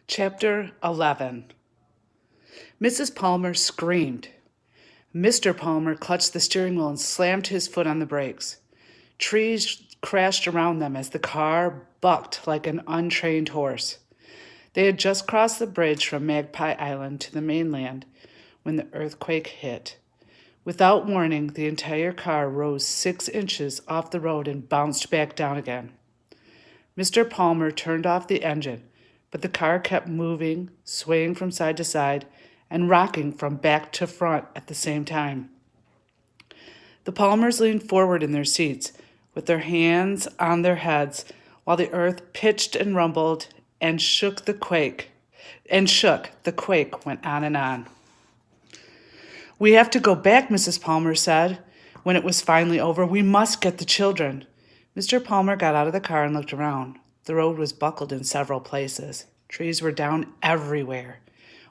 Chapter 11. Mrs. Palmer screamed. Mr. Palmer clutched the steering wheel and slammed his foot on the brakes. Trees crashed around them as the car bucked like an untrained horse. They had just crossed the bridge from Magpie Island to the mainland when the earthquake hit. Without warning, the entire car rose 6 inches off the road and bounced back down again. Mr. Palmer turned off the engine, but the car kept moving, swaying from side to side, and rocking from back to front at the same time. The Palmers leaned forward in their seats, with their hands on their heads, while the earth pitched and rumbled and shook. The quake went on and on. "We have to go back," Mrs. Palmer said, when it was finally over. "We must get the children." Mr. Palmer got out of the car and looked around. The road was buckled in several places. Trees were down everywhere.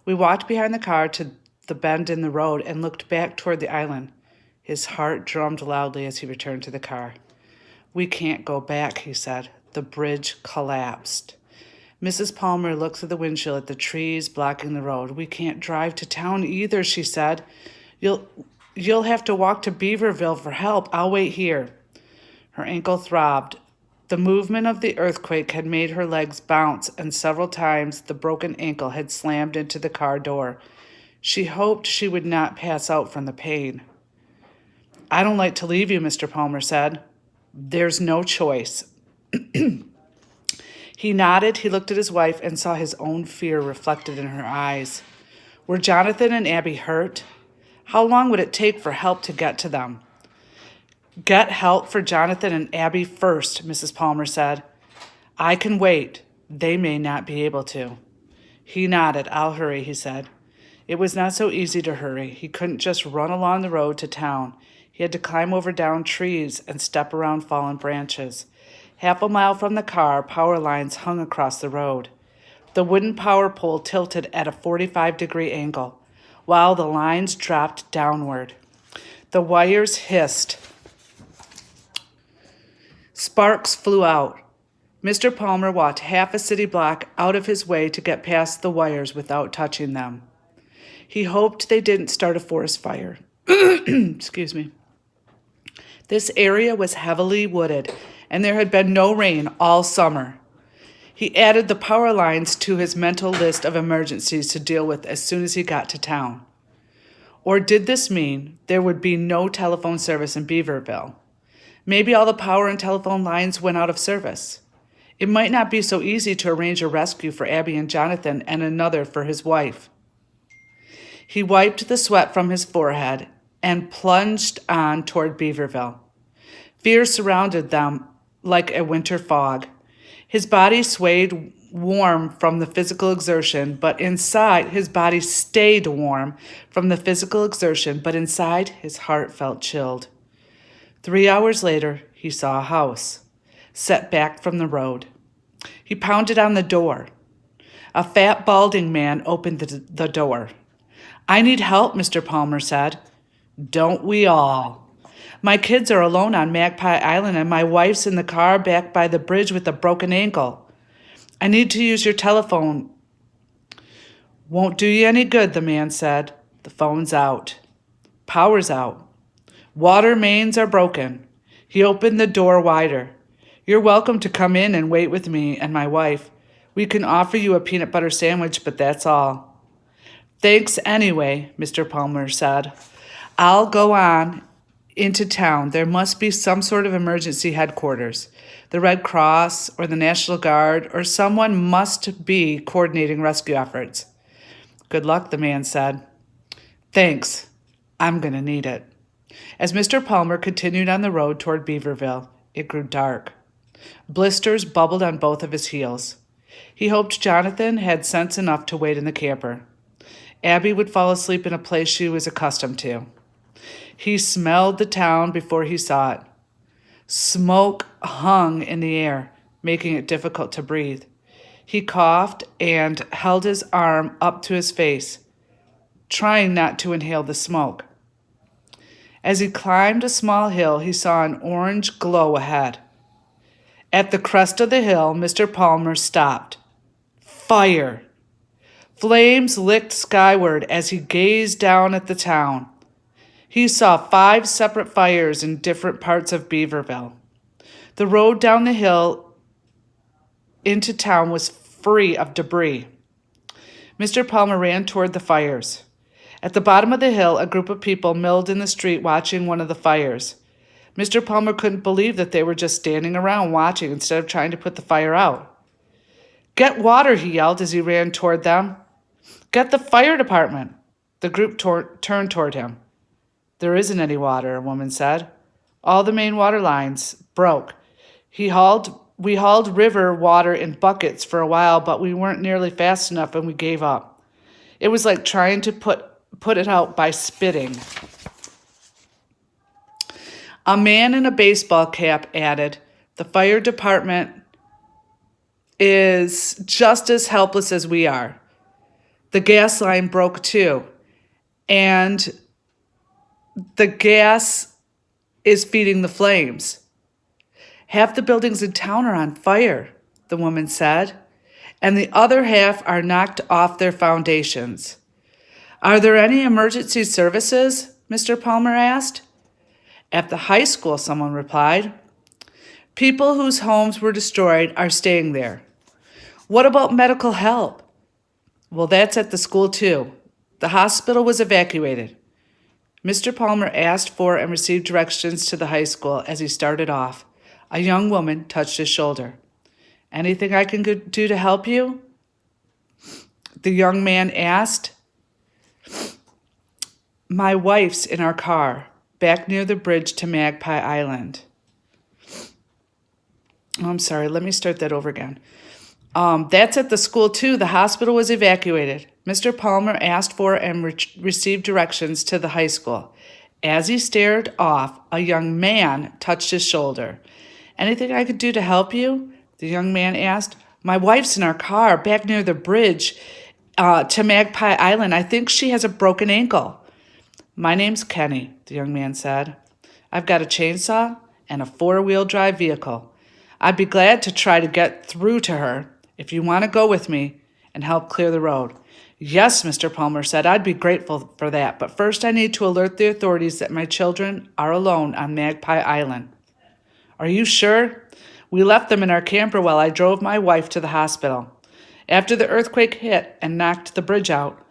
We walked behind the car to the bend in the road and looked back toward the island. His heart drummed loudly as he returned to the car. "We can't go back," he said. "The bridge collapsed." Mrs. Palmer looked through the windshield at the trees blocking the road. "We can't drive to town either," she said. You'll have to walk to Beaverville for help. I'll wait here." Her ankle throbbed. The movement of the earthquake had made her legs bounce, and several times the broken ankle had slammed into the car door. She hoped she would not pass out from the pain. "I don't like to leave you," Mr. Palmer said. "There's no choice." He nodded. He looked at his wife and saw his own fear reflected in her eyes. Were Jonathan and Abby hurt? How long would it take for help to get to them? "Get help for Jonathan and Abby first," Mrs. Palmer said. "I can wait. They may not be able to." He nodded. "I'll hurry," he said. It was not so easy to hurry. He couldn't just run along the road to town. He had to climb over down trees and step around fallen branches. Half a mile from the car, power lines hung across the road. The wooden power pole tilted at a 45-degree angle, while the lines dropped downward. The wires hissed. Sparks flew out. Mr. Palmer walked half a city block out of his way to get past the wires without touching them. He hoped they didn't start a forest fire. Excuse me. This area was heavily wooded, and there had been no rain all summer. He added the power lines to his mental list of emergencies to deal with as soon as he got to town. Or did this mean there would be no telephone service in Beaverville? Maybe all the power and telephone lines went out of service. It might not be so easy to arrange a rescue for Abby and Jonathan and another for his wife. He wiped the sweat from his forehead and plunged on toward Beaverville. Fear surrounded them like a winter fog. His body swayed warm from the physical exertion, but inside his body stayed warm from the physical exertion, but inside his heart felt chilled. 3 hours later, he saw a house, set back from the road. He pounded on the door. A fat, balding man opened the door. "I need help," Mr. Palmer said. "Don't we all? My kids are alone on Magpie Island, and my wife's in the car back by the bridge with a broken ankle. I need to use your telephone." "Won't do you any good," the man said. "The phone's out. Power's out. Water mains are broken." He opened the door wider. "You're welcome to come in and wait with me and my wife. We can offer you a peanut butter sandwich, but that's all." "Thanks anyway," Mr. Palmer said. "I'll go on into town. There must be some sort of emergency headquarters. The Red Cross or the National Guard or someone must be coordinating rescue efforts." "Good luck," the man said. "Thanks. I'm going to need it." As Mr. Palmer continued on the road toward Beaverville, it grew dark. Blisters bubbled on both of his heels. He hoped Jonathan had sense enough to wait in the camper. Abby would fall asleep in a place she was accustomed to. He smelled the town before he saw it. Smoke hung in the air, making it difficult to breathe. He coughed and held his arm up to his face, trying not to inhale the smoke. As he climbed a small hill, he saw an orange glow ahead. At the crest of the hill, Mr. Palmer stopped. Fire! Flames licked skyward as he gazed down at the town. He saw 5 separate fires in different parts of Beaverville. The road down the hill into town was free of debris. Mr. Palmer ran toward the fires. At the bottom of the hill, a group of people milled in the street watching one of the fires. Mr. Palmer couldn't believe that they were just standing around watching instead of trying to put the fire out. "Get water," he yelled as he ran toward them. "Get the fire department." The group turned toward him. "There isn't any water," a woman said. "All the main water lines broke. We hauled river water in buckets for a while, but we weren't nearly fast enough and we gave up. It was like trying to put it out by spitting." A man in a baseball cap added, "The fire department is just as helpless as we are. The gas line broke too, and the gas is feeding the flames. Half the buildings in town are on fire," the woman said, "and the other half are knocked off their foundations." "Are there any emergency services?" Mr. Palmer asked. "At the high school," someone replied. "People whose homes were destroyed are staying there." "What about medical help?" "Well, that's at the school too. The hospital was evacuated." Mr. Palmer asked for and received directions to the high school as he started off. A young woman touched his shoulder. "Anything I can do to help you?" the young man asked. "My wife's in our car, back near the bridge to Magpie Island." Oh, I'm sorry, let me start that over again. "That's at the school too. The hospital was evacuated." Mr. Palmer asked for and received directions to the high school. As he stared off, a young man touched his shoulder. "Anything I could do to help you?" the young man asked. "My wife's in our car, back near the bridge to Magpie Island. I think she has a broken ankle." "My name's Kenny," the young man said. "I've got a chainsaw and a 4-wheel drive vehicle. I'd be glad to try to get through to her if you want to go with me and help clear the road." "Yes," Mr. Palmer said, "I'd be grateful for that, but first I need to alert the authorities that my children are alone on Magpie Island." "Are you sure?" "We left them in our camper while I drove my wife to the hospital. After the earthquake hit and knocked the bridge out,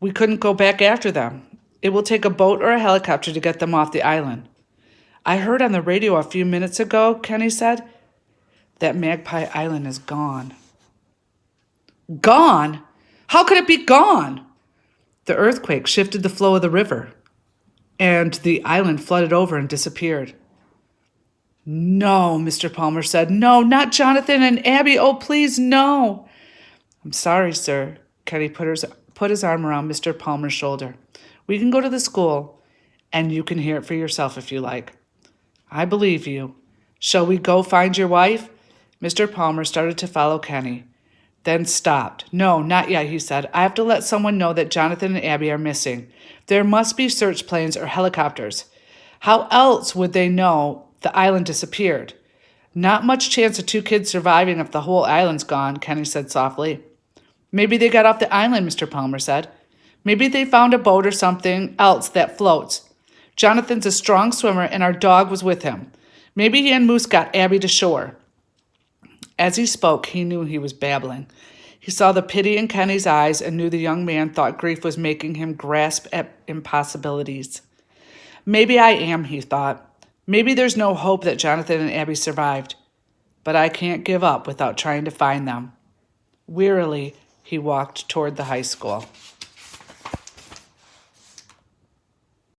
we couldn't go back after them. It will take a boat or a helicopter to get them off the island." "I heard on the radio a few minutes ago," Kenny said, "that Magpie Island is gone." "Gone? How could it be gone?" "The earthquake shifted the flow of the river, and the island flooded over and disappeared." "No," Mr. Palmer said. "No, not Jonathan and Abby. Oh, please, no." "I'm sorry, sir." Kenny put his arm around Mr. Palmer's shoulder. "We can go to the school, and you can hear it for yourself if you like." "I believe you. Shall we go find your wife?" Mr. Palmer started to follow Kenny, then stopped. "No, not yet," he said. "I have to let someone know that Jonathan and Abby are missing. There must be search planes or helicopters. How else would they know the island disappeared? Not much chance of 2 kids surviving if the whole island's gone," Kenny said softly. "Maybe they got off the island," Mr. Palmer said. "Maybe they found a boat or something else that floats. Jonathan's a strong swimmer and our dog was with him. Maybe he and Moose got Abby to shore." As he spoke, he knew he was babbling. He saw the pity in Kenny's eyes and knew the young man thought grief was making him grasp at impossibilities. "Maybe I am," he thought. "Maybe there's no hope that Jonathan and Abby survived. But I can't give up without trying to find them." Wearily, he walked toward the high school.